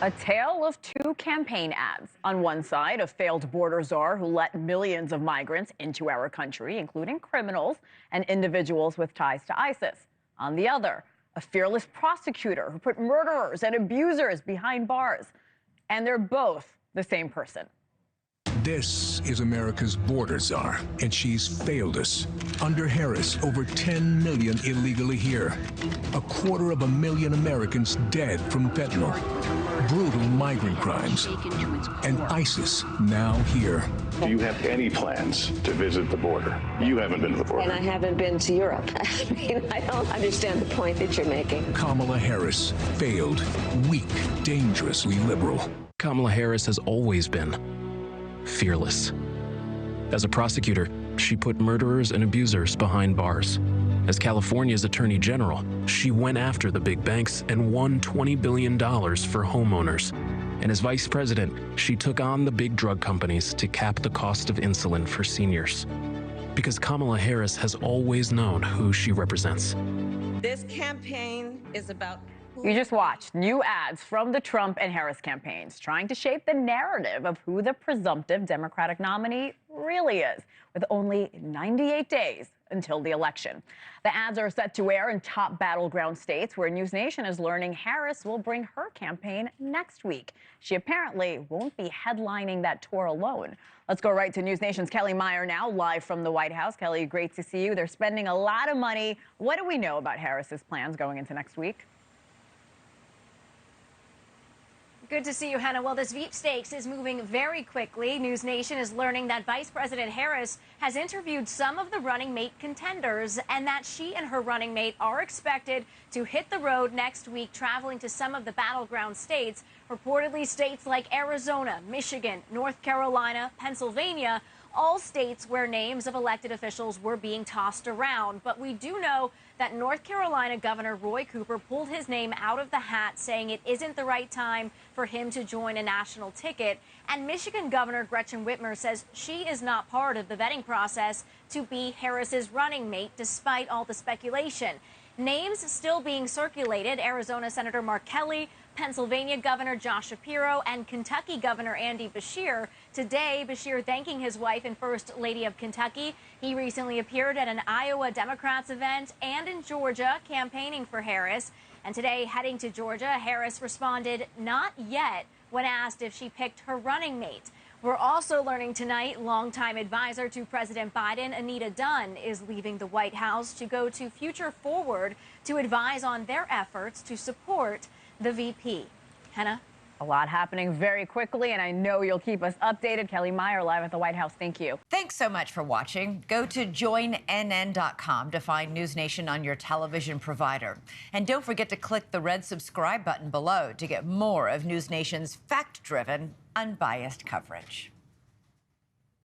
A tale of two campaign ads. On one side, a failed border czar who let millions of migrants into our country, including criminals and individuals with ties to ISIS. On the other, a fearless prosecutor who put murderers and abusers behind bars. And they're both the same person. This is America's border czar, and she's failed us. Under Harris, over 10 million illegally here. 250,000 Americans dead from fentanyl. Brutal migrant crimes. And ISIS now here. Do you have any plans to visit the border? You haven't been to the border. And I haven't been to Europe. I mean, I don't understand the point that you're making. Kamala Harris, failed, weak, dangerously liberal. Kamala Harris has always been fearless. As a prosecutor, she put murderers and abusers behind bars. As California's Attorney General, she went after the big banks and won $20 billion for homeowners. And as vice president, she took on the big drug companies to cap the cost of insulin for seniors. Because Kamala Harris has always known who she represents. This campaign is about... You just watched new ads from the Trump and Harris campaigns trying to shape the narrative of who the presumptive Democratic nominee really is, with only 98 days until the election. The ads are set to air in top battleground states where NewsNation is learning Harris will bring her campaign next week. She apparently won't be headlining that tour alone. Let's go right to NewsNation's Kelly Meyer now, live from the White House. Kelly, great to see you. They're spending a lot of money. What do we know about Harris's plans going into next week? Good to see you, Hannah. Well, this sweepstakes is moving very quickly. NewsNation is learning that Vice President Harris has interviewed some of the running mate contenders and that she and her running mate are expected to hit the road next week, traveling to some of the battleground states, reportedly states like Arizona, Michigan, North Carolina, Pennsylvania, all states where names of elected officials were being tossed around. But we do know that North Carolina Governor Roy Cooper pulled his name out of the hat, saying it isn't the right time for him to join a national ticket. And Michigan Governor Gretchen Whitmer says she is not part of the vetting process to be Harris's running mate, despite all the speculation. Names still being circulated: Arizona Senator Mark Kelly, Pennsylvania Governor Josh Shapiro, and Kentucky Governor Andy Beshear. Today, Beshear thanking his wife and First Lady of Kentucky. He recently appeared at an Iowa Democrats event and in Georgia campaigning for Harris. And today, heading to Georgia, Harris responded, "Not yet," when asked if she picked her running mate. We're also learning tonight longtime advisor to President Biden, Anita Dunn, is leaving the White House to go to Future Forward to advise on their efforts to support the VP. Hannah? A lot happening very quickly, and I know you'll keep us updated. Kelly Meyer, live at the White House. Thank you. Thanks so much for watching. Go to joinnn.com to find NewsNation on your television provider. And don't forget to click the red subscribe button below to get more of NewsNation's fact-driven, unbiased coverage.